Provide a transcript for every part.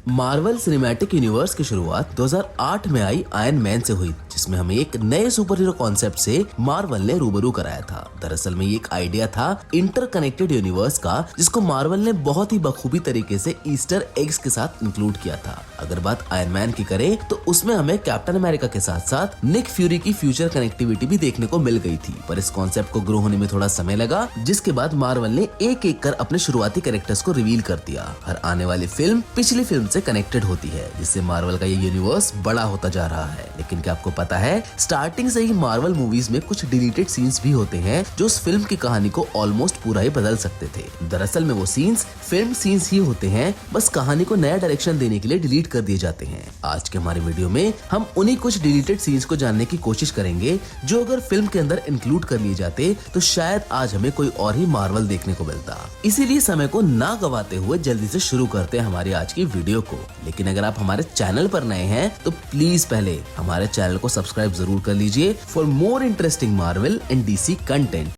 Marvel cinematic universe की शुरुआत 2008 में आई आयरन मैन से हुई, जिसमें हमें एक नए सुपर हीरो कॉन्सेप्ट से मार्वल ने रूबरू कराया था। दरअसल में ये एक आइडिया था इंटरकनेक्टेड यूनिवर्स का, जिसको मार्वल ने बहुत ही बखूबी तरीके से ईस्टर एग्स के साथ इंक्लूड किया था। अगर बात आयरन मैन की करें तो उसमें हमें कैप्टन अमेरिका के साथ साथ निक फ्यूरी की फ्यूचर कनेक्टिविटी भी देखने को मिल गई थी, पर इस कॉन्सेप्ट को ग्रो होने में थोड़ा समय लगा, जिसके बाद मार्वल ने एक एक कर अपने शुरुआती कैरेक्टर्स को रिवील कर दिया। हर आने वाली फिल्म पिछली फिल्म से कनेक्टेड होती है, जिससे मार्वल का ये यूनिवर्स बड़ा होता जा रहा है। लेकिन क्या आपको पता है, स्टार्टिंग से ही मार्वल मूवीज में कुछ डिलीटेड सीन्स भी होते हैं जो उस फिल्म की कहानी को ऑलमोस्ट पूरा ही बदल सकते थे। दरअसल में वो सीन्स फिल्म सीन्स ही होते हैं, बस कहानी को नया डायरेक्शन देने के लिए डिलीट कर दिए जाते हैं। आज के हमारे वीडियो में हम उन्हीं कुछ डिलीटेड सीन्स को जानने की कोशिश करेंगे जो अगर फिल्म के अंदर इंक्लूड कर लिए जाते तो शायद आज हमें कोई और ही मार्वल देखने को मिलता। इसीलिए समय को ना गवाते हुए जल्दी से शुरू करते हैं हमारी आज की वीडियो को। लेकिन अगर आप हमारे चैनल पर नए हैं तो प्लीज पहले हमारे चैनल को सब्सक्राइब जरूर कर लीजिए for more interesting Marvel and DC content.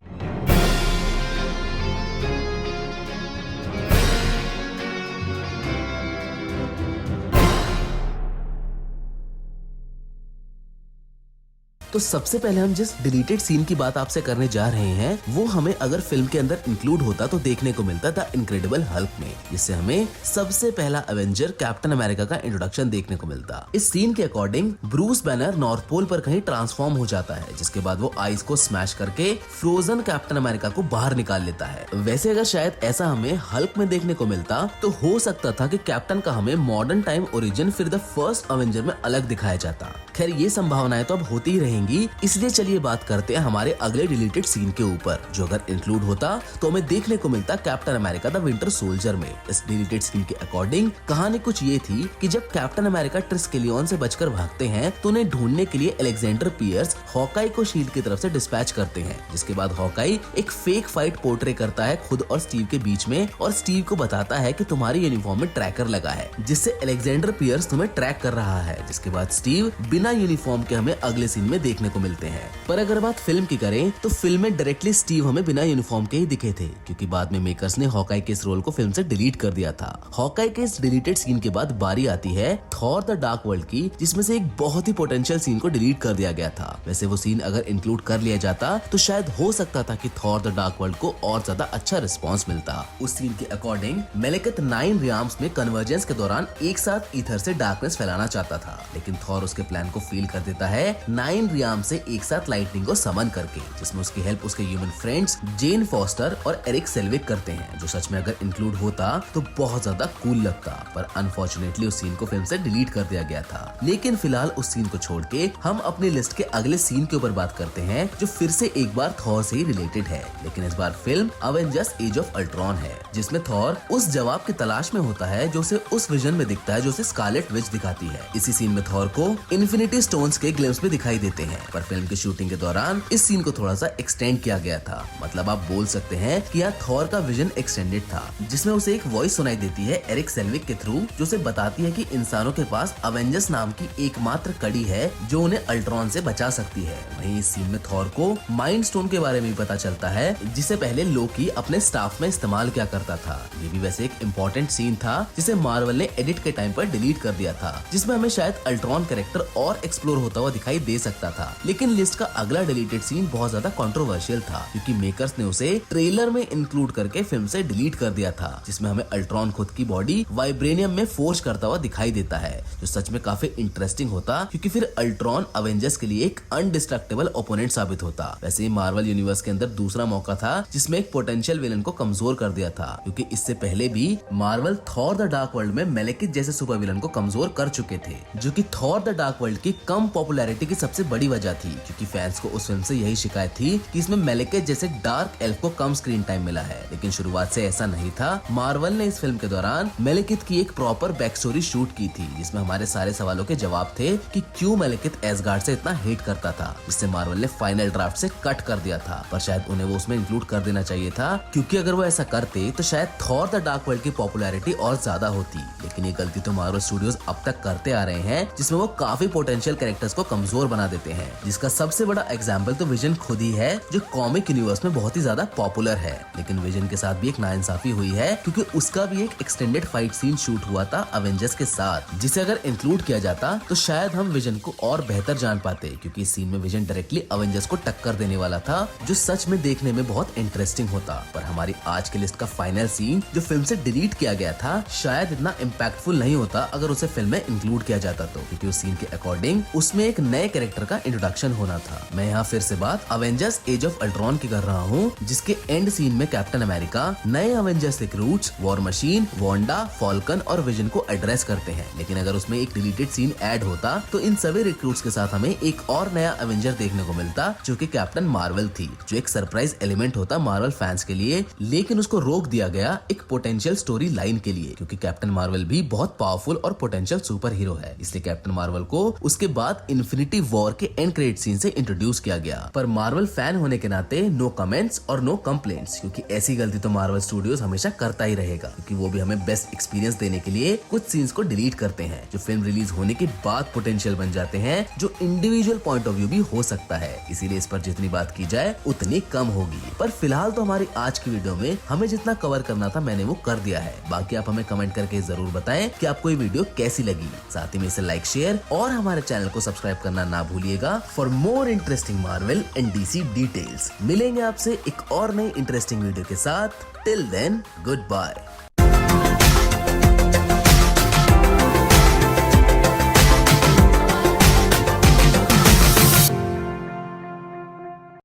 तो सबसे पहले हम जिस डिलीटेड सीन की बात आपसे करने जा रहे हैं वो हमें अगर फिल्म के अंदर इंक्लूड होता तो देखने को मिलता द इनक्रेडिबल हल्क में, जिससे हमें सबसे पहला एवेंजर कैप्टन अमेरिका का इंट्रोडक्शन देखने को मिलता। इस सीन के according Bruce Banner North Pole पर कहीं ट्रांसफॉर्म हो जाता है, जिसके बाद वो आइस को स्मैश करके फ्रोजन कैप्टन अमेरिका को बाहर निकाल लेता है। वैसे अगर शायद ऐसा हमें हल्क में देखने को मिलता तो हो सकता था कि कैप्टन का हमें मॉडर्न टाइम ओरिजिन फिर द फर्स्ट एवेंजर में अलग दिखाया जाता। खैर ये संभावनाएं तो अब होती ही रहेंगी, इसलिए चलिए बात करते हैं हमारे अगले डिलीटेड सीन के ऊपर, जो अगर इंक्लूड होता तो हमें देखने को मिलता captain America the winter soldier में। इस डिलीटेड सीन के अकॉर्डिंग कहानी कुछ ये थी कि जब कैप्टन अमेरिका ट्रिस्केलियन से बचकर भागते हैं तो उन्हें ढूंढने के लिए अलेक्जेंडर पियर्स हॉकाई को शील्ड की तरफ से डिस्पैच करते हैं, जिसके बाद हॉकाई एक फेक फाइट पोर्ट्रे करता है खुद और स्टीव के बीच में, और स्टीव को बताता है कि तुम्हारी यूनिफॉर्म में ट्रैकर लगा है, जिससे अलेक्जेंडर पियर्स तुम्हें ट्रैक कर रहा है। जिसके बाद स्टीव बिना यूनिफॉर्म के हमें अगले सीन में देखने को मिलते हैं। पर अगर बात फिल्म की करें तो फिल्म में डायरेक्टली स्टीव हमें बिना यूनिफॉर्म के ही दिखे थे, क्योंकि बाद में मेकर्स ने हॉकाई के इस रोल को फिल्म से डिलीट कर दिया था। हॉकाई के इस डिलीटेड सीन के बाद बारी आती है थॉर द डार्क वर्ल्ड की, जिसमें से एक बहुत ही पोटेंशियल सीन को डिलीट कर दिया गया था। वैसे वो सीन अगर इंक्लूड कर लिया जाता तो शायद हो सकता था कि थॉर द डार्क वर्ल्ड को और ज्यादा अच्छा रिस्पॉन्स मिलता। उस सीन के अकॉर्डिंग मेलेकिथ 9 रियाम्स में कन्वर्जेंस के दौरान एक साथ ईथर से डार्कनेस फैलाना चाहता था, लेकिन थॉर उसके प्लान को फेल कर देता है 9 रियाम से एक साथ लाइटनिंग को समन करके, जिसमें उसकी हेल्प उसके ह्यूमन फ्रेंड्स जेन फॉस्टर और एरिक सेल्विक करते हैं, जो सच में अगर इंक्लूड होता तो बहुत ज्यादा कूल लगता। पर अनफॉर्चुनेटली उस सीन को फिल्म से डिलीट कर दिया गया था। लेकिन फिलहाल उस सीन को छोड़ के हम अपनी लिस्ट के अगले सीन के ऊपर बात करते हैं, जो फिर से एक बार थॉर से ही रिलेटेड है, लेकिन इस बार film Avengers Age of Ultron है, जिसमें थॉर उस जवाब की तलाश में होता है जो उसे उस विजन में दिखता है जो उसे स्कारलेट विच दिखाती है। इसी सीन में थॉर को इन्फिनिटी स्टोन्स के ग्लिम्स में दिखाई देते हैं, पर फिल्म की शूटिंग के दौरान इस सीन को थोड़ा सा एक्सटेंड किया गया था। मतलब आप बोल सकते हैं कि यहाँ थॉर का विजन एक्सटेंडेड था, जिसमें उसे एक वॉइस सुनाई देती है एरिक सेल्विक के थ्रू, जो उसे बताती है कि इंसानों के पास अवेंजर्स नाम की एकमात्र कड़ी है जो उन्हें अल्ट्रॉन से बचा सकती है। वहीं इस सीन में थॉर को माइंड स्टोन के बारे में भी पता चलता है, जिसे पहले लोकी अपने स्टाफ में इस्तेमाल किया करता था। ये भी वैसे एक इम्पोर्टेंट सीन था जिसे मार्वल ने एडिट के टाइम पर डिलीट कर दिया था, जिसमें हमें शायद अल्ट्रॉन कैरेक्टर और एक्सप्लोर होता हुआ दिखाई दे सकता था। लेकिन लिस्ट का अगला डिलीटेड सीन बहुत ज्यादा कंट्रोवर्शियल था, क्योंकि मेकर्स ने उसे ट्रेलर में इंक्लूड करके फिल्म से डिलीट कर दिया था, जिसमें हमें अल्ट्रॉन खुद की बॉडी वाइब्रेनियम में फोर्ज करता हुआ दिखाई देता है, जो सच में काफी इंटरेस्टिंग होता, क्योंकि फिर अल्ट्रॉन अवेंजर्स के लिए एक अनडिस्ट्रक्टेबल ओपोनेंट साबित होता। वैसे ही मार्वल यूनिवर्स के अंदर दूसरा मौका था जिसमें एक पोटेंशियल विलन को कमजोर कर दिया था, क्योंकि इससे पहले भी Marvel Thor the dark world में मेलेकिथ जैसे सुपर विलन को कमजोर कर चुके थे, जो कि थॉर द डार्क वर्ल्ड की कम पॉपुलैरिटी की सबसे बड़ी वजह थी, क्योंकि फैंस को उस फिल्म से यही शिकायत थी कि इसमें मेलेकिथ जैसे डार्क एल्फ को कम स्क्रीन टाइम मिला है। लेकिन शुरुआत से ऐसा नहीं था। मार्वल ने इस फिल्म के दौरान मेलेकिथ की एक प्रॉपर बैक स्टोरी शूट की थी, जिसमें हमारे सारे सवालों के जवाब थे कि क्यों मेलेकिथ एसगार्ड से इतना हेट करता था, जिससे मार्वल ने फाइनल ड्राफ्ट से कट कर दिया था। पर शायद उन्हें वो उसमें इंक्लूड कर देना चाहिए था, क्योंकि अगर वो ऐसा करते तो शायद थॉर द डार्क वर्ल्ड की पॉपुलैरिटी और ज्यादा होती। लेकिन ये गलती तो मार्वल स्टूडियोज अब तक करते आ रहे हैं, जिसमें वो काफी पोटेंशियल कैरेक्टर्स को कमजोर बना देते हैं, जिसका सबसे बड़ा एग्जाम्पल तो विजन खुद ही है, जो कॉमिक यूनिवर्स में बहुत ही ज्यादा पॉपुलर है। लेकिन विजन के साथ भी एक नाइंसाफी हुई है, क्योंकि उसका भी एक एक्सटेंडेड फाइट सीन शूट हुआ था अवेंजर्स के साथ, जिसे अगर इंक्लूड किया जाता तो शायद हम विजन को और बेहतर जान पाते, क्योंकि इस सीन में विजन डायरेक्टली अवेंजर्स को टक्कर देने वाला था, जो सच में देखने में बहुत इंटरेस्टिंग होता। पर हमारी आज की लिस्ट का फाइनल सीन जो फिल्म से डिलीट किया गया था, शायद इतना इम्पैक्टफुल नहीं होता अगर उसे फिल्म में इंक्लूड किया जाता तो, क्योंकि उस सीन के अकॉर्डिंग उसमें एक नए कैरेक्टर का इंट्रोडक्शन होना था। मैं यहाँ फिर से बात अवेंजर्स एज ऑफ अल्ट्रॉन की कर रहा हूँ, जिसके एंड सीन में कैप्टन अमेरिका नए Avengers recruits war machine, Wanda, Falcon और विजन को एड्रेस करते हैं। लेकिन अगर उसमें एक डिलीटेड सीन ऐड होता तो इन सभी रिक्रूट्स के साथ हमें एक और नया अवेंजर देखने को मिलता, जो कि कैप्टन मार्वल थी, जो एक सरप्राइज एलिमेंट होता मार्वल फैंस के लिए। लेकिन उसको रोक दिया गया एक पोटेंशियल स्टोरी लाइन के लिए, क्योंकि कैप्टन मार्वल भी बहुत पावरफुल और पोटेंशियल सुपर हीरो है। इसलिए कैप्टन मार्वल को उसके बाद इन्फिनिटी वॉर के एंड क्रेडिट सीन से इंट्रोड्यूस किया गया। पर मार्वल फैन होने के नाते नो कमेंट्स और नो कंप्लेंट्स, क्योंकि ऐसी गलती तो मार्वल स्टूडियोज हमेशा करता ही रहेगा, क्योंकि वो भी हमें बेस्ट एक्सपीरियंस देने के लिए कुछ सीन्स को डिलीट करते हैं, जो फिल्म रिलीज होने के बाद पोटेंशियल बन जाते हैं, जो इंडिविजुअल पॉइंट ऑफ व्यू भी हो सकता है। इसीलिए इस पर जितनी बात की जाए उतनी कम होगी। पर फिलहाल तो हमारी आज की वीडियो में हमें जितना कवर करना था मैंने वो कर दिया है। बाकी आप हमें कमेंट करके जरूर बताएं कि आपको ये वीडियो कैसी लगी। साथ ही में इसे लाइक, शेयर और हमारे चैनल को सब्सक्राइब करना ना भूलिएगा for more interesting Marvel and DC details. मिलेंगे आपसे एक और नई इंटरेस्टिंग वीडियो के साथ। Till then, good bye.